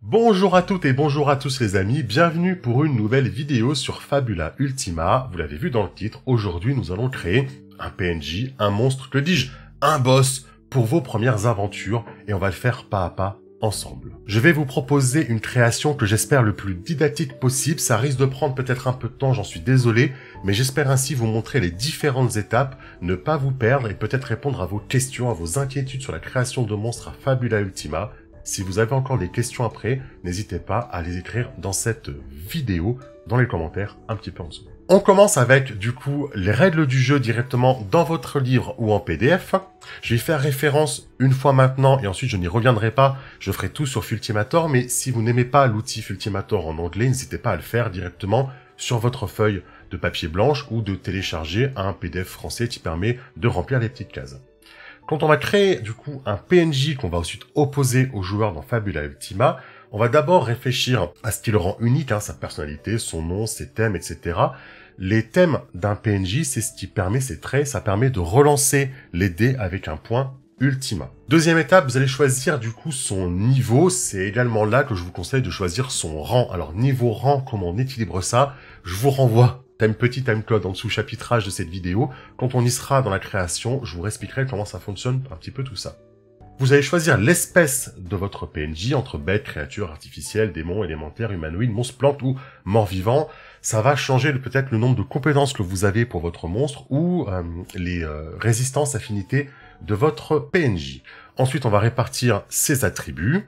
Bonjour à toutes et bonjour à tous les amis, bienvenue pour une nouvelle vidéo sur Fabula Ultima. Vous l'avez vu dans le titre, aujourd'hui nous allons créer un PNJ, un monstre, que dis-je, un boss pour vos premières aventures et on va le faire pas à pas ensemble. Je vais vous proposer une création que j'espère le plus didactique possible, ça risque de prendre peut-être un peu de temps, j'en suis désolé, mais j'espère ainsi vous montrer les différentes étapes, ne pas vous perdre et peut-être répondre à vos questions, à vos inquiétudes sur la création de monstres à Fabula Ultima. Si vous avez encore des questions après, n'hésitez pas à les écrire dans cette vidéo, dans les commentaires, un petit peu en dessous. On commence avec, du coup, les règles du jeu directement dans votre livre ou en PDF. Je vais y faire référence une fois maintenant et ensuite je n'y reviendrai pas. Je ferai tout sur Fultimator, mais si vous n'aimez pas l'outil Fultimator en anglais, n'hésitez pas à le faire directement sur votre feuille de papier blanche ou de télécharger un PDF français qui permet de remplir les petites cases. Quand on va créer, du coup, un PNJ qu'on va ensuite opposer au joueur dans Fabula Ultima, on va d'abord réfléchir à ce qui le rend unique, sa personnalité, son nom, ses thèmes, etc. Les thèmes d'un PNJ, c'est ce qui permet, ses traits, ça permet de relancer les dés avec un point Ultima. Deuxième étape, vous allez choisir, du coup, son niveau. C'est également là que je vous conseille de choisir son rang. Alors, niveau rang, comment on équilibre ça? Je vous renvoie petit timecode en dessous chapitrage de cette vidéo. Quand on y sera dans la création, je vous expliquerai comment ça fonctionne, un petit peu tout ça. Vous allez choisir l'espèce de votre PNJ, entre bête, créature, artificielle, démon, élémentaire, humanoïde, monstre, plante ou mort-vivant. Ça va changer peut-être le nombre de compétences que vous avez pour votre monstre ou les résistances, affinités de votre PNJ. Ensuite, on va répartir ses attributs.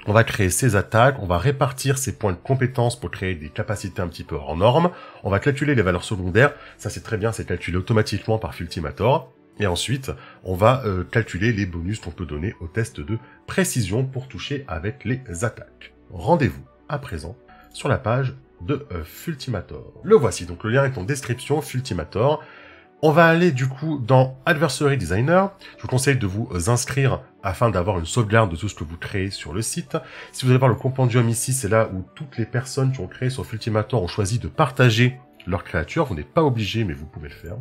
On va créer ses attaques, on va répartir ses points de compétences pour créer des capacités un petit peu hors normes. On va calculer les valeurs secondaires, ça c'est très bien, c'est calculé automatiquement par Fultimator. Et ensuite, on va calculer les bonus qu'on peut donner au test de précision pour toucher avec les attaques. Rendez-vous à présent sur la page de Fultimator. Le voici, donc le lien est en description, Fultimator. On va aller du coup dans Adversary Designer. Je vous conseille de vous inscrire afin d'avoir une sauvegarde de tout ce que vous créez sur le site. Si vous allez voir le compendium ici, c'est là où toutes les personnes qui ont créé sur Fultimator ont choisi de partager leur créature. Vous n'êtes pas obligé, mais vous pouvez le faire.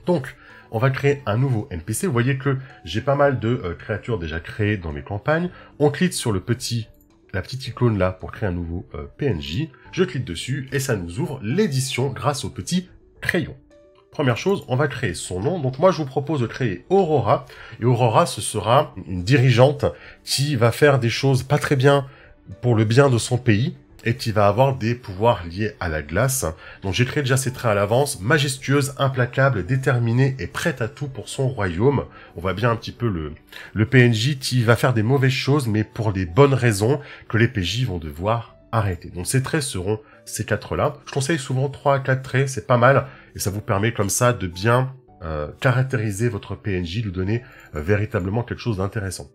Donc, on va créer un nouveau NPC. Vous voyez que j'ai pas mal de créatures déjà créées dans mes campagnes. On clique sur la petite icône là pour créer un nouveau PNJ. Je clique dessus et ça nous ouvre l'édition grâce au petit crayon. Première chose, on va créer son nom. Donc moi, je vous propose de créer Aurora. Et Aurora, ce sera une dirigeante qui va faire des choses pas très bien pour le bien de son pays et qui va avoir des pouvoirs liés à la glace. Donc j'ai créé déjà ses traits à l'avance. Majestueuse, implacable, déterminée et prête à tout pour son royaume. On voit bien un petit peu le PNJ qui va faire des mauvaises choses, mais pour les bonnes raisons que les PJ vont devoir arrêter. Donc ces traits seront ces 4-là. Je conseille souvent 3 à 4 traits, c'est pas mal. Et ça vous permet comme ça de bien caractériser votre PNJ, lui donner véritablement quelque chose d'intéressant.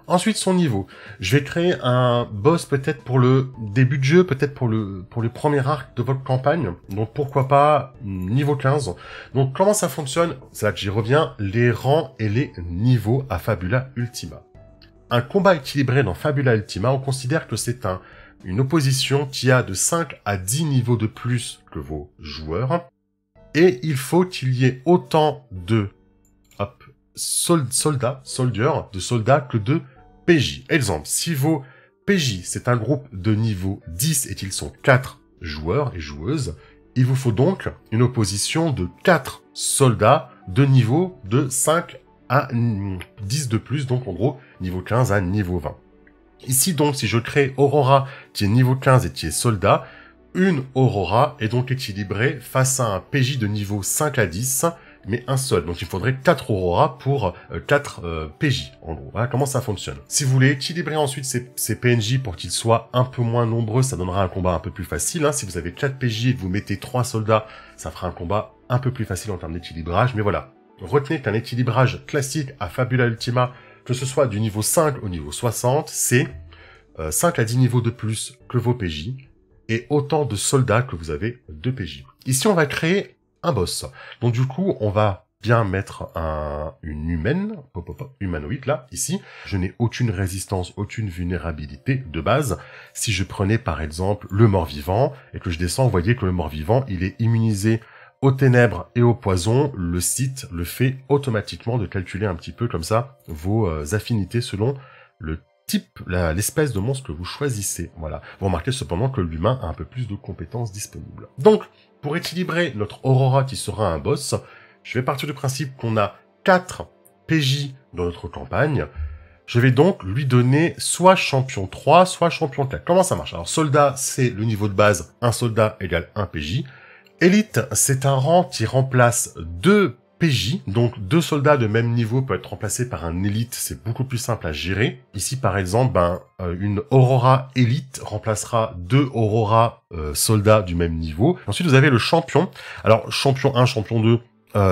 Ensuite, son niveau. Je vais créer un boss peut-être pour le début de jeu, peut-être pour le premier arc de votre campagne. Donc pourquoi pas niveau 15. Donc comment ça fonctionne? C'est là que j'y reviens. Les rangs et les niveaux à Fabula Ultima. Un combat équilibré dans Fabula Ultima, on considère que c'est une opposition qui a de 5 à 10 niveaux de plus que vos joueurs. Et il faut qu'il y ait autant de soldats que de PJ. Exemple, si vos PJ, c'est un groupe de niveau 10 et qu'ils sont 4 joueurs et joueuses, il vous faut donc une opposition de 4 soldats de niveau de 5 à 10 de plus, donc en gros, niveau 15 à niveau 20. Ici donc, si je crée Aurora qui est niveau 15 et qui est soldat, une Aurora est donc équilibrée face à un PJ de niveau 5 à 10, mais un seul. Donc il faudrait 4 Aurora pour 4 PJ, en gros. Voilà comment ça fonctionne. Si vous voulez équilibrer ensuite ces PNJ pour qu'ils soient un peu moins nombreux, ça donnera un combat un peu plus facile. Si vous avez 4 PJ et que vous mettez 3 soldats, ça fera un combat un peu plus facile en termes d'équilibrage. Mais voilà, retenez qu'un équilibrage classique à Fabula Ultima, que ce soit du niveau 5 au niveau 60, c'est 5 à 10 niveaux de plus que vos PJ, et autant de soldats que vous avez de PJ. Ici, on va créer un boss. Donc du coup, on va bien mettre une humaine, humanoïde là, ici. Je n'ai aucune résistance, aucune vulnérabilité de base. Si je prenais par exemple le mort-vivant, et que je descends, vous voyez que le mort-vivant, il est immunisé aux ténèbres et au poison. Le site le fait automatiquement de calculer un petit peu comme ça vos affinités selon le type, l'espèce de monstre que vous choisissez. Voilà. Vous remarquez cependant que l'humain a un peu plus de compétences disponibles. Donc, pour équilibrer notre Aurora qui sera un boss, je vais partir du principe qu'on a 4 PJ dans notre campagne. Je vais donc lui donner soit champion 3, soit champion 4. Comment ça marche? Alors, soldat, c'est le niveau de base. Un soldat égale 1 PJ. Élite, c'est un rang qui remplace 2 PJ. Donc, 2 soldats de même niveau peuvent être remplacés par un élite. C'est beaucoup plus simple à gérer. Ici, par exemple, une Aurora élite remplacera 2 Aurora soldats du même niveau. Ensuite, vous avez le champion. Alors, champion 1, champion 2,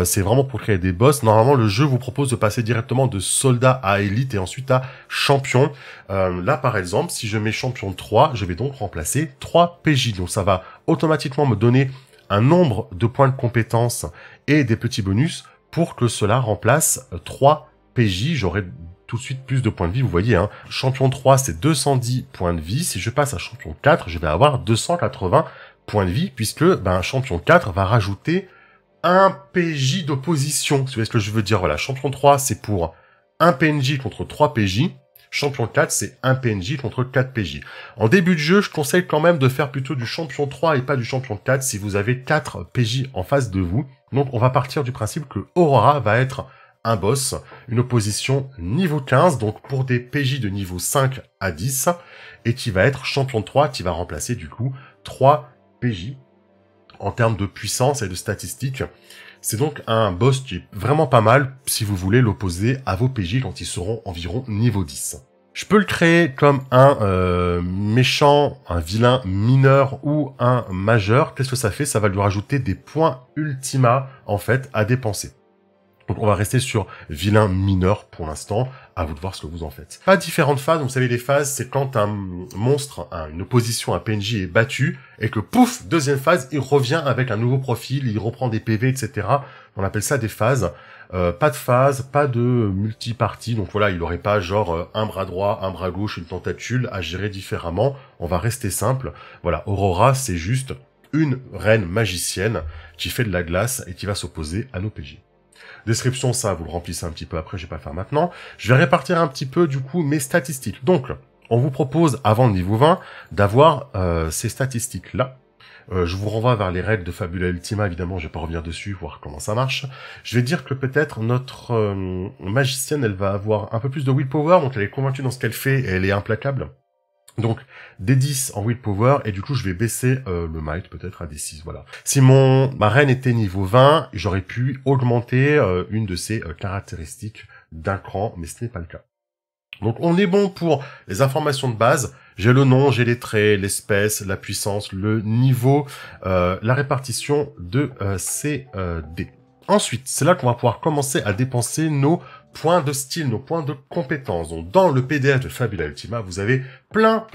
c'est vraiment pour créer des boss. Normalement, le jeu vous propose de passer directement de soldat à élite et ensuite à champion. Là, par exemple, si je mets champion 3, je vais donc remplacer 3 PJ. Donc, ça va automatiquement me donner un nombre de points de compétence et des petits bonus pour que cela remplace 3 PJ. J'aurai tout de suite plus de points de vie, vous voyez. Hein. Champion 3, c'est 210 points de vie. Si je passe à champion 4, je vais avoir 280 points de vie puisque champion 4 va rajouter un PJ d'opposition, si vous voyez ce que je veux dire. Voilà, champion 3, c'est pour un PNJ contre 3 PJ. Champion 4, c'est un PNJ contre 4 PJ. En début de jeu, je conseille quand même de faire plutôt du champion 3 et pas du champion 4 si vous avez 4 PJ en face de vous. Donc, on va partir du principe que Aurora va être un boss, une opposition niveau 15, donc pour des PJ de niveau 5 à 10, et qui va être champion 3, qui va remplacer du coup 3 PJ. En termes de puissance et de statistiques, c'est donc un boss qui est vraiment pas mal si vous voulez l'opposer à vos PJ quand ils seront environ niveau 10. Je peux le créer comme un méchant, un vilain mineur ou un majeur. Qu'est-ce que ça fait? Ça va lui rajouter des points ultima, en fait, à dépenser. Donc on va rester sur vilain mineur pour l'instant, à vous de voir ce que vous en faites. Pas différentes phases, vous savez les phases, c'est quand un monstre, une opposition, un PNJ est battu, et que pouf, deuxième phase, il revient avec un nouveau profil, il reprend des PV, etc. On appelle ça des phases. Pas de phase, pas de multi-partie, donc voilà, il aurait pas genre un bras droit, un bras gauche, une tentacule à gérer différemment. On va rester simple. Voilà, Aurora, c'est juste une reine magicienne qui fait de la glace et qui va s'opposer à nos PJ. Description, ça, vous le remplissez un petit peu après, je vais pas le faire maintenant. Je vais répartir un petit peu, du coup, mes statistiques. Donc, on vous propose, avant le niveau 20, d'avoir ces statistiques-là. Je vous renvoie vers les règles de Fabula Ultima, évidemment, je vais pas revenir dessus, voir comment ça marche. Je vais dire que peut-être notre magicienne, elle va avoir un peu plus de willpower, donc elle est convaincue dans ce qu'elle fait, et elle est implacable. Donc, des 10 en willpower, et du coup, je vais baisser le might peut-être à des 6, voilà. Si ma reine était niveau 20, j'aurais pu augmenter une de ses caractéristiques d'un cran, mais ce n'est pas le cas. Donc, on est bon pour les informations de base. J'ai le nom, j'ai les traits, l'espèce, la puissance, le niveau, la répartition de ces dés. Ensuite, c'est là qu'on va pouvoir commencer à dépenser nos points de style, nos points de compétences. Donc, dans le PDF de Fabula Ultima, vous avez plein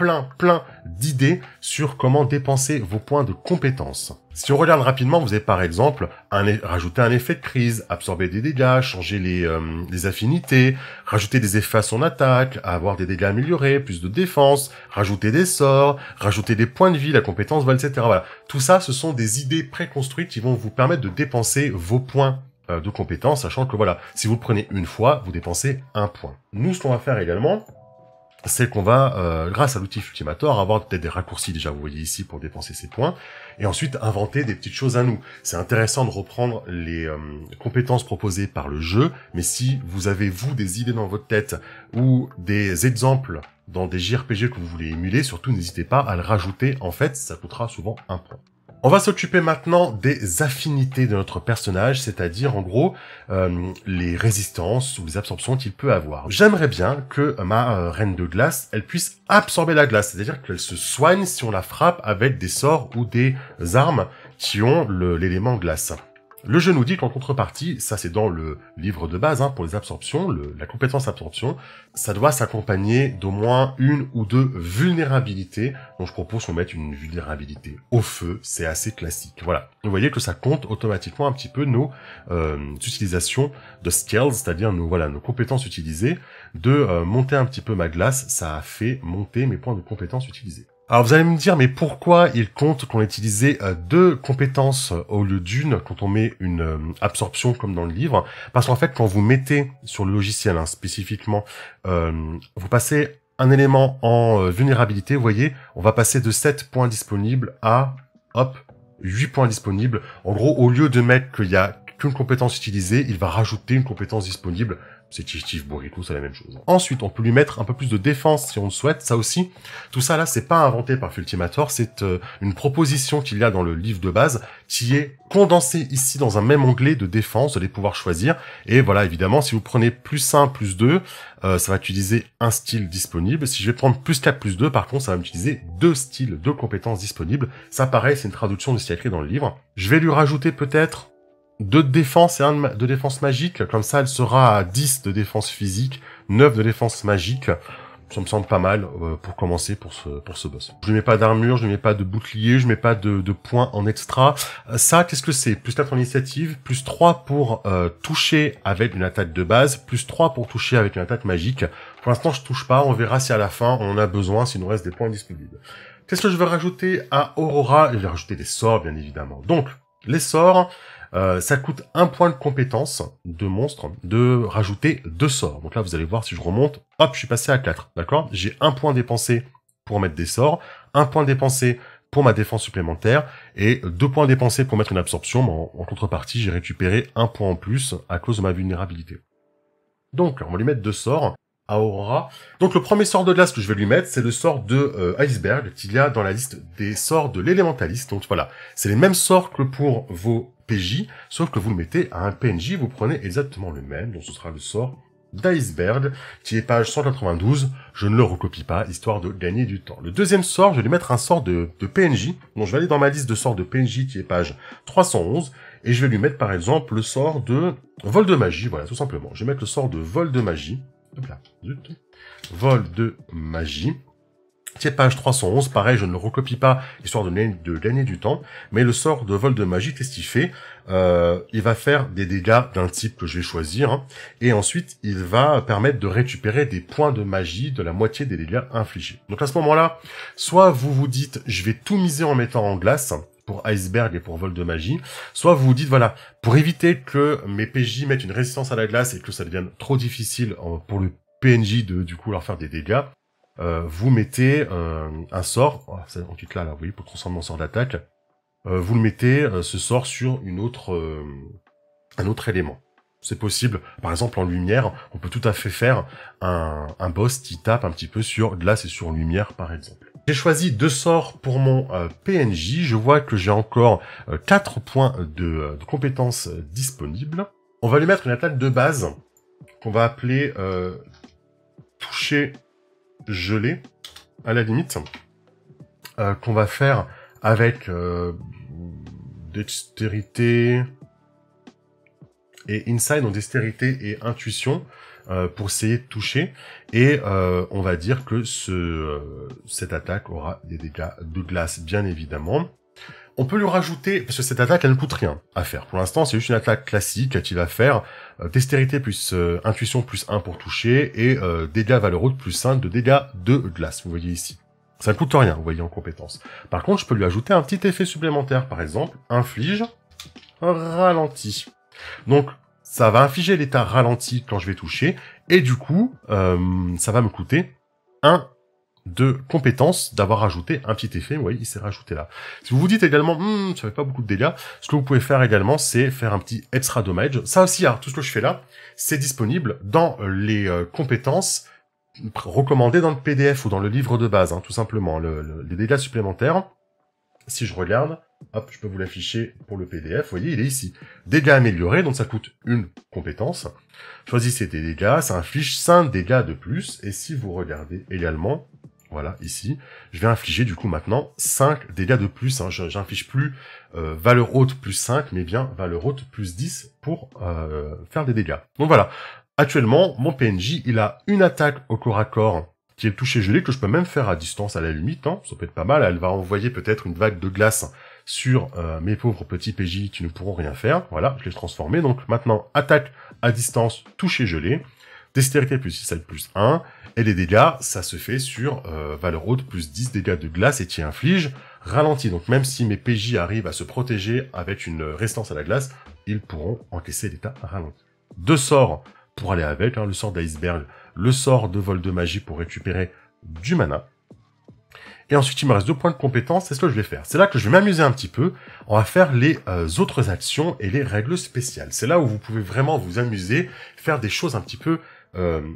d'idées sur comment dépenser vos points de compétences. Si on regarde rapidement, vous avez par exemple rajouter un effet de crise, absorber des dégâts, changer les affinités, rajouter des effets à son attaque, avoir des dégâts améliorés, plus de défense, rajouter des sorts, rajouter des points de vie, la compétence vol, etc. Voilà. Tout ça, ce sont des idées préconstruites qui vont vous permettre de dépenser vos points de compétences, sachant que voilà, si vous le prenez une fois, vous dépensez un point. Nous, ce qu'on va faire également, c'est qu'on va, grâce à l'outil Ultimator, avoir peut-être des raccourcis, déjà vous voyez ici, pour dépenser ces points, et ensuite inventer des petites choses à nous. C'est intéressant de reprendre les compétences proposées par le jeu, mais si vous avez, vous, des idées dans votre tête, ou des exemples dans des JRPG que vous voulez émuler, surtout n'hésitez pas à le rajouter, en fait, ça coûtera souvent un point. On va s'occuper maintenant des affinités de notre personnage, c'est-à-dire en gros les résistances ou les absorptions qu'il peut avoir. J'aimerais bien que ma reine de glace, elle puisse absorber la glace, c'est-à-dire qu'elle se soigne si on la frappe avec des sorts ou des armes qui ont l'élément glace. Le jeu nous dit qu'en contrepartie, ça c'est dans le livre de base pour les absorptions, la compétence absorption, ça doit s'accompagner d'au moins une ou deux vulnérabilités. Donc je propose qu'on mette une vulnérabilité au feu, c'est assez classique. Voilà, vous voyez que ça compte automatiquement un petit peu nos utilisations de skills, c'est-à-dire nos compétences utilisées. De monter un petit peu ma glace, ça a fait monter mes points de compétences utilisés. Alors vous allez me dire, mais pourquoi il compte qu'on ait utilisé deux compétences au lieu d'une quand on met une absorption comme dans le livre? Parce qu'en fait, quand vous mettez sur le logiciel spécifiquement, vous passez un élément en vulnérabilité, vous voyez, on va passer de 7 points disponibles à, hop, 8 points disponibles. En gros, au lieu de mettre qu'il y a qu'une compétence utilisée, il va rajouter une compétence disponible. C'est Chief Burrito, c'est la même chose. Ensuite, on peut lui mettre un peu plus de défense si on le souhaite. Ça aussi, tout ça là, c'est pas inventé par Fultimator, c'est une proposition qu'il y a dans le livre de base qui est condensée ici dans un même onglet de défense. Vous allez pouvoir choisir. Et voilà, évidemment, si vous prenez plus 1, plus 2, ça va utiliser un style disponible. Si je vais prendre plus 4, plus 2, par contre, ça va utiliser 2 styles, 2 compétences disponibles. Ça, pareil, c'est une traduction de ce qui est écrit dans le livre. Je vais lui rajouter peut-être 2 de défense et 1 de défense magique. Comme ça, elle sera à 10 de défense physique, 9 de défense magique. Ça me semble pas mal pour commencer pour ce boss. Je ne mets pas d'armure, je ne mets pas de bouclier, je ne mets pas de points en extra. Ça, qu'est-ce que c'est? Plus 4 en initiative, plus 3 pour toucher avec une attaque de base, plus 3 pour toucher avec une attaque magique. Pour l'instant, je touche pas. On verra si à la fin, on en a besoin, s'il nous reste des points disponibles. Qu'est-ce que je vais rajouter à Aurora? Je vais rajouter des sorts, bien évidemment. Donc, les sorts... ça coûte 1 point de compétence de monstre de rajouter 2 sorts. Donc là, vous allez voir si je remonte, hop, je suis passé à 4, d'accord? J'ai 1 point dépensé pour mettre des sorts, 1 point dépensé pour ma défense supplémentaire, et 2 points dépensés pour mettre une absorption, mais en contrepartie, j'ai récupéré 1 point en plus à cause de ma vulnérabilité. Donc, on va lui mettre 2 sorts à Aurora. Donc le premier sort de glace que je vais lui mettre, c'est le sort de Iceberg qu'il y a dans la liste des sorts de l'élémentaliste. Donc voilà, c'est les mêmes sorts que pour vos PJ, sauf que vous le mettez à un PNJ, vous prenez exactement le même, donc ce sera le sort d'Iceberg, qui est page 192, je ne le recopie pas, histoire de gagner du temps. Le deuxième sort, je vais lui mettre un sort de PNJ, donc je vais aller dans ma liste de sorts de PNJ qui est page 311, et je vais lui mettre par exemple le sort de vol de magie, voilà, tout simplement. Je vais mettre le sort de vol de magie, hop là, vol de magie, qui est page 311, pareil, je ne le recopie pas, histoire de gagner du temps, mais le sort de vol de magie, qu'est-ce qu'il fait? Il va faire des dégâts d'un type que je vais choisir, hein, et ensuite, il va permettre de récupérer des points de magie de la moitié des dégâts infligés. Donc à ce moment-là, soit vous vous dites, je vais tout miser en mettant en glace, pour Iceberg et pour vol de magie, soit vous vous dites, voilà, pour éviter que mes PJ mettent une résistance à la glace et que ça devienne trop difficile pour le PNJ de, du coup, leur faire des dégâts, vous mettez un sort, oh, c'est en titre là, vous voyez, pour transformer en sort d'attaque, vous le mettez, ce sort, sur une autre, un autre élément. C'est possible, par exemple en lumière, on peut tout à fait faire un boss qui tape un petit peu sur glace et sur lumière, par exemple. J'ai choisi 2 sorts pour mon PNJ, je vois que j'ai encore 4 points de compétences disponibles. On va lui mettre une attaque de base, qu'on va appeler toucher gelé, à la limite, qu'on va faire avec dextérité et inside, donc dextérité et intuition, pour essayer de toucher, et on va dire que cette attaque aura des dégâts de glace, bien évidemment. On peut lui rajouter, parce que cette attaque, elle ne coûte rien à faire. Pour l'instant, c'est juste une attaque classique qui va faire dextérité plus intuition plus 1 pour toucher, et dégâts valeur haute plus 5 de dégâts de glace, vous voyez ici. Ça ne coûte rien, vous voyez, en compétence. Par contre, je peux lui ajouter un petit effet supplémentaire, par exemple, inflige ralenti. Donc, ça va infliger l'état ralenti quand je vais toucher, et du coup, ça va me coûter 1 de compétences d'avoir rajouté un petit effet. Vous voyez, il s'est rajouté là. Si vous vous dites également, ça fait pas beaucoup de dégâts, ce que vous pouvez faire également, c'est faire un petit extra damage. Ça aussi, tout ce que je fais là, c'est disponible dans les compétences recommandées dans le PDF ou dans le livre de base, hein, tout simplement. Les dégâts supplémentaires, si je regarde, hop, je peux vous l'afficher pour le PDF, vous voyez, il est ici. Dégâts améliorés, donc ça coûte une compétence. Choisissez des dégâts, ça inflige 5 dégâts de plus, et si vous regardez également, voilà, ici, je vais infliger du coup maintenant 5 dégâts de plus, hein. J'inflige plus valeur haute plus 5, mais bien valeur haute plus 10 pour faire des dégâts. Donc voilà, actuellement, mon PNJ, il a une attaque au corps à corps, qui est le toucher gelé, que je peux même faire à distance à la limite, hein. Ça peut être pas mal, elle va envoyer peut-être une vague de glace sur mes pauvres petits PJ qui ne pourront rien faire. Voilà, je l'ai transformé. Donc maintenant, attaque à distance, toucher gelé, dextérité plus 6 plus 1, et les dégâts, ça se fait sur valeur haute plus 10 dégâts de glace et qui inflige ralenti. Donc même si mes PJ arrivent à se protéger avec une résistance à la glace, ils pourront encaisser l'état ralenti. 2 sorts pour aller avec, hein, le sort d'Iceberg, le sort de vol de magie pour récupérer du mana. Et ensuite, il me reste 2 points de compétence, c'est ce que je vais faire. C'est là que je vais m'amuser un petit peu. On va faire les autres actions et les règles spéciales. C'est là où vous pouvez vraiment vous amuser, faire des choses un petit peu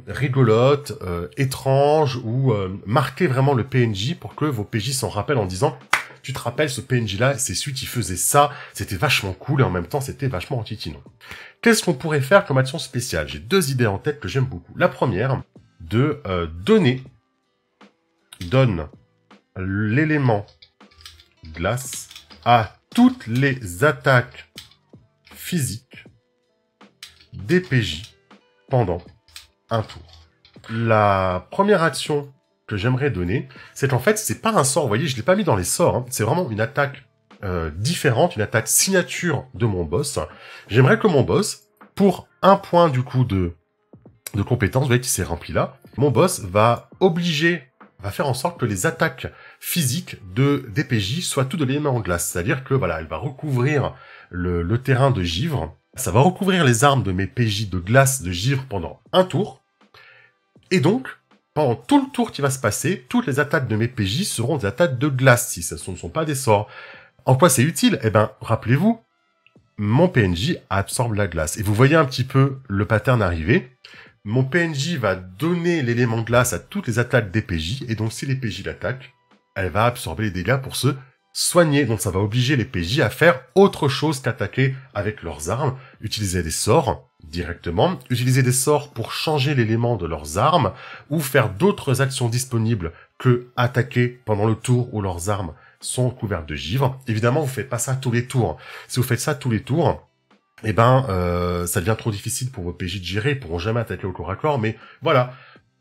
rigolotes, étranges, ou marquer vraiment le PNJ pour que vos PJ s'en rappellent en disant « Tu te rappelles, ce PNJ-là, c'est celui qui faisait ça, c'était vachement cool et en même temps, c'était vachement anti-Tino. » Qu'est-ce qu'on pourrait faire comme action spéciale? J'ai 2 idées en tête que j'aime beaucoup. La première, de donne l'élément glace à toutes les attaques physiques des PJ pendant un tour. La première action que j'aimerais donner, c'est qu'en fait, c'est pas un sort, vous voyez, je l'ai pas mis dans les sorts, hein, c'est vraiment une attaque différente, une attaque signature de mon boss. J'aimerais que mon boss, pour un point du coup de compétence, vous voyez qui s'est rempli là, mon boss va faire en sorte que les attaques physiques de DPJ soient tout de l'élément en glace. C'est-à-dire que voilà, elle va recouvrir le terrain de givre. Ça va recouvrir les armes de mes PJ de glace, de givre pendant un tour. Et donc, pendant tout le tour qui va se passer, toutes les attaques de mes PJ seront des attaques de glace, si ce ne sont pas des sorts. En quoi c'est utile? Eh ben, rappelez-vous, mon PNJ absorbe la glace. Et vous voyez un petit peu le pattern arriver. Mon PNJ va donner l'élément glace à toutes les attaques des PJ, et donc si les PJ l'attaquent, elle va absorber les dégâts pour se soigner. Donc ça va obliger les PJ à faire autre chose qu'attaquer avec leurs armes, utiliser des sorts directement, utiliser des sorts pour changer l'élément de leurs armes, ou faire d'autres actions disponibles que attaquer pendant le tour où leurs armes sont couvertes de givre. Évidemment, vous faites pas ça tous les tours. Si vous faites ça tous les tours, eh ben, ça devient trop difficile pour vos PJ de gérer, ils pourront jamais attaquer au corps à corps, mais voilà,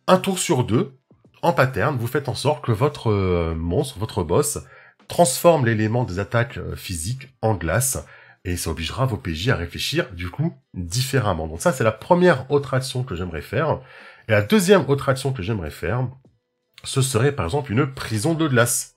un tour sur 2, en pattern, vous faites en sorte que votre monstre, votre boss, transforme l'élément des attaques physiques en glace, et ça obligera vos PJ à réfléchir, du coup, différemment. Donc ça, c'est la première autre action que j'aimerais faire. Et la deuxième autre action que j'aimerais faire, ce serait par exemple une prison de glace.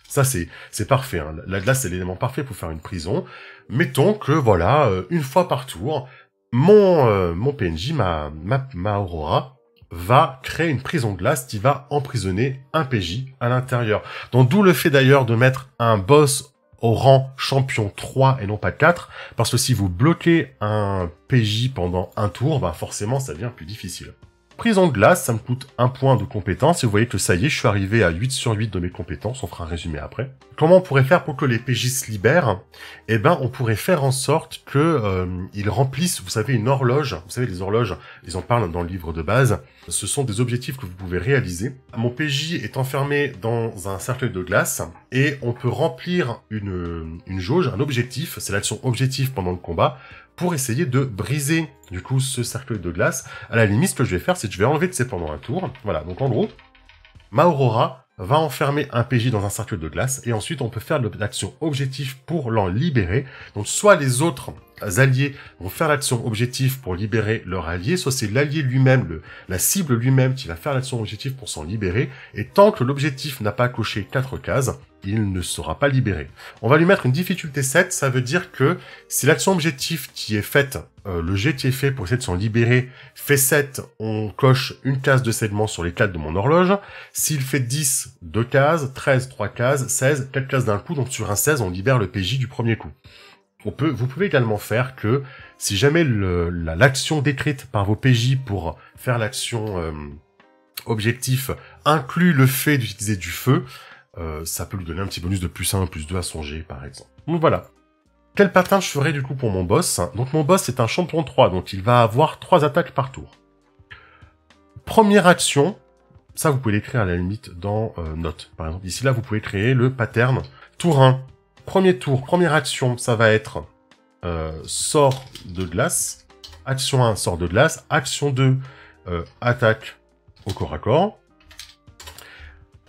Ça, c'est parfait, hein. La glace, c'est l'élément parfait pour faire une prison. Mettons que, voilà, une fois par tour, mon PNJ, ma Aurora, va créer une prison de glace qui va emprisonner un PJ à l'intérieur. Donc, d'où le fait d'ailleurs de mettre un boss au rang champion 3 et non pas 4, parce que si vous bloquez un PJ pendant un tour, bah forcément, ça devient plus difficile. Prison de glace, ça me coûte 1 point de compétence, et vous voyez que ça y est, je suis arrivé à 8 sur 8 de mes compétences, on fera un résumé après. Comment on pourrait faire pour que les PJ se libèrent? Eh ben, on pourrait faire en sorte que ils remplissent, vous savez, une horloge. Vous savez, les horloges, ils en parlent dans le livre de base. Ce sont des objectifs que vous pouvez réaliser. Mon PJ est enfermé dans un cercle de glace, et on peut remplir une jauge, un objectif, c'est l'action objectif pendant le combat, pour essayer de briser, du coup, ce cercle de glace. À la limite, ce que je vais faire, c'est que je vais enlever de ces pendant un tour. Voilà, donc en gros, ma Aurora va enfermer un PJ dans un cercle de glace, et ensuite, on peut faire l'action objectif pour l'en libérer. Donc, soit les autres alliés vont faire l'action objectif pour libérer leur allié, soit c'est l'allié lui-même, la cible lui-même qui va faire l'action objectif pour s'en libérer, et tant que l'objectif n'a pas coché 4 cases, il ne sera pas libéré. On va lui mettre une difficulté 7, ça veut dire que si l'action objectif qui est faite, le jet qui est fait pour essayer de s'en libérer, fait 7, on coche une case de segment sur les 4 de mon horloge. S'il fait 10, 2 cases, 13, 3 cases, 16, 4 cases d'un coup, donc sur un 16, on libère le PJ du premier coup. Vous pouvez également faire que, si jamais l'action décrite par vos PJ pour faire l'action objectif inclut le fait d'utiliser du feu, ça peut lui donner un petit bonus de plus 1, plus 2 à son jet, par exemple. Donc voilà. Quel pattern je ferai du coup pour mon boss? Donc mon boss est un champion 3, donc il va avoir 3 attaques par tour. Première action, ça vous pouvez l'écrire à la limite dans notes. Par exemple, ici là, vous pouvez créer le pattern tour 1. Premier tour, première action, ça va être sort de glace. Action 1, sort de glace. Action 2, attaque au corps à corps.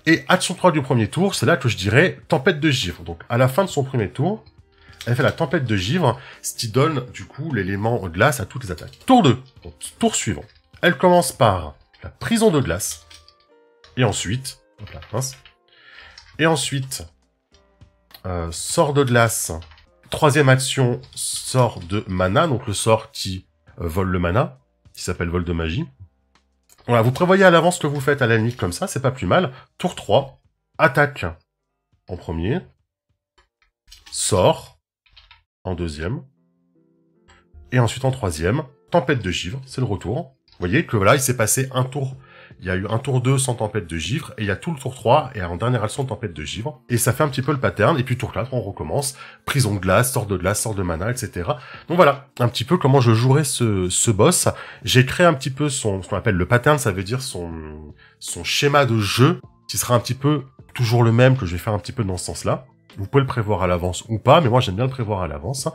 Et action 3 du premier tour, c'est là que je dirais tempête de givre. Donc à la fin de son premier tour, elle fait la tempête de givre, ce qui donne du coup l'élément glace à toutes les attaques. Tour 2, donc tour suivant. Elle commence par la prison de glace. Et ensuite, hop là, mince. Et ensuite, sort de glace. Troisième action, sort de mana, donc le sort qui vole le mana, qui s'appelle vol de magie. Voilà, vous prévoyez à l'avance ce que vous faites à la limite comme ça, c'est pas plus mal. Tour 3, attaque en premier, sort en deuxième, et ensuite en troisième, tempête de givre, c'est le retour. Vous voyez que voilà, il s'est passé un tour. Il y a eu un tour 2 sans tempête de givre, et il y a tout le tour 3, et en dernière action, tempête de givre. Et ça fait un petit peu le pattern, et puis tour 4, on recommence. Prison de glace, sort de mana, etc. Donc voilà, un petit peu comment je jouerai ce boss. J'ai créé un petit peu ce qu'on appelle le pattern, ça veut dire son schéma de jeu, qui sera un petit peu toujours le même, que je vais faire un petit peu dans ce sens-là. Vous pouvez le prévoir à l'avance ou pas, mais moi j'aime bien le prévoir à l'avance.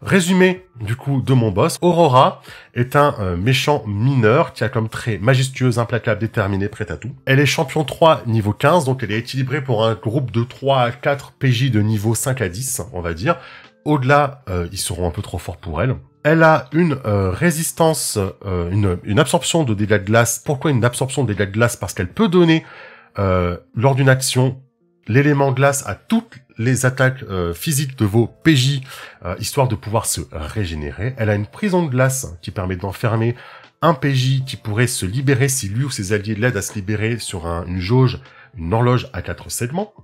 Résumé, du coup, de mon boss. Aurora est un méchant mineur qui a comme trait majestueuse, implacable, déterminée, prête à tout. Elle est champion 3 niveau 15, donc elle est équilibrée pour un groupe de 3 à 4 PJ de niveau 5 à 10, on va dire. Au-delà, ils seront un peu trop forts pour elle. Elle a une résistance, une absorption de dégâts de glace. Pourquoi une absorption de dégâts de glace? Parce qu'elle peut donner, lors d'une action, l'élément glace à toutes les attaques physiques de vos PJ, histoire de pouvoir se régénérer. Elle a une prison de glace qui permet d'enfermer un PJ qui pourrait se libérer si lui ou ses alliés l'aident à se libérer sur une jauge, une horloge à 4 segments.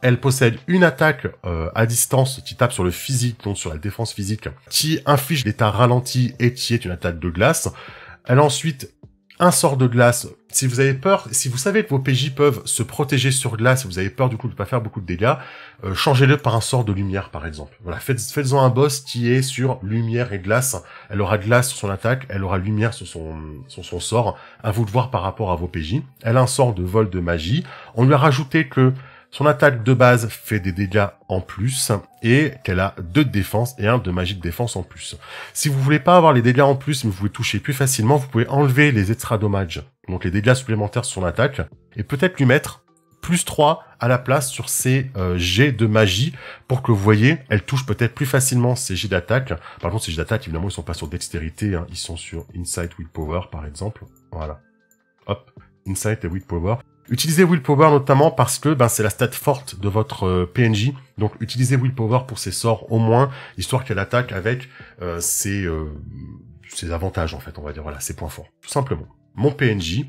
Elle possède une attaque à distance qui tape sur le physique, donc sur la défense physique, qui inflige l'état ralenti et qui est une attaque de glace. Elle a ensuite un sort de glace. Si vous avez peur, si vous savez que vos PJ peuvent se protéger sur glace, si vous avez peur du coup de pas faire beaucoup de dégâts, changez-le par un sort de lumière par exemple. Voilà, faites-en un boss qui est sur lumière et glace. Elle aura glace sur son attaque, elle aura lumière sur son sort. À vous de voir par rapport à vos PJ. Elle a un sort de vol de magie. On lui a rajouté que son attaque de base fait des dégâts en plus et qu'elle a 2 de défense et 1 de magie de défense en plus. Si vous voulez pas avoir les dégâts en plus mais vous pouvez toucher plus facilement, vous pouvez enlever les extra dommages, donc les dégâts supplémentaires sur son attaque, et peut-être lui mettre plus 3 à la place sur ses jets de magie pour que vous voyez, elle touche peut-être plus facilement ses jets d'attaque. Par contre, ces jets d'attaque, évidemment, ils sont pas sur dextérité, hein, ils sont sur Insight Willpower par exemple. Voilà. Hop, Insight et Willpower. Utilisez Willpower notamment parce que c'est la stat forte de votre PNJ. Donc utilisez Willpower pour ses sorts au moins, histoire qu'elle attaque avec ses avantages en fait, on va dire, voilà, ses points forts, tout simplement. Mon PNJ,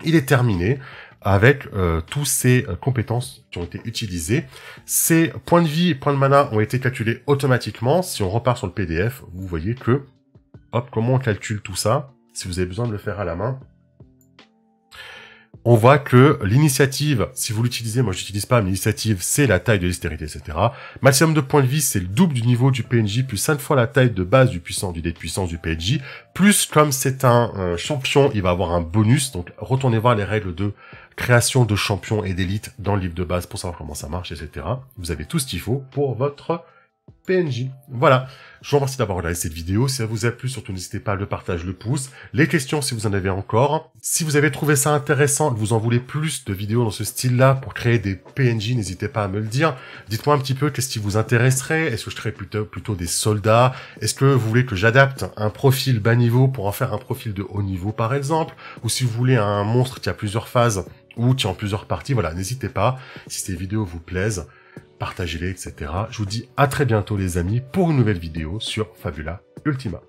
il est terminé avec tous ses compétences qui ont été utilisées. Ses points de vie et points de mana ont été calculés automatiquement. Si on repart sur le PDF, vous voyez que, hop, comment on calcule tout ça, si vous avez besoin de le faire à la main. On voit que l'initiative, si vous l'utilisez, moi je l'utilise pas, mais l'initiative c'est la taille de dextérité, etc. Maximum de points de vie, c'est le double du niveau du PNJ, plus 5 fois la taille de base du dé de puissance du PNJ, plus comme c'est un champion, il va avoir un bonus, donc retournez voir les règles de création de champions et d'élite dans le livre de base pour savoir comment ça marche, etc. Vous avez tout ce qu'il faut pour votre PNJ. Voilà. Je vous remercie d'avoir regardé cette vidéo. Si ça vous a plu, surtout n'hésitez pas à le partager, le pouce. Les questions si vous en avez encore. Si vous avez trouvé ça intéressant, que vous en voulez plus de vidéos dans ce style-là pour créer des PNJ, n'hésitez pas à me le dire. Dites-moi un petit peu qu'est-ce qui vous intéresserait. Est-ce que je crée plutôt des soldats? Est-ce que vous voulez que j'adapte un profil bas niveau pour en faire un profil de haut niveau par exemple? Ou si vous voulez un monstre qui a plusieurs phases ou qui a en plusieurs parties, voilà, n'hésitez pas. Si ces vidéos vous plaisent, partagez-les, etc. Je vous dis à très bientôt les amis pour une nouvelle vidéo sur Fabula Ultima.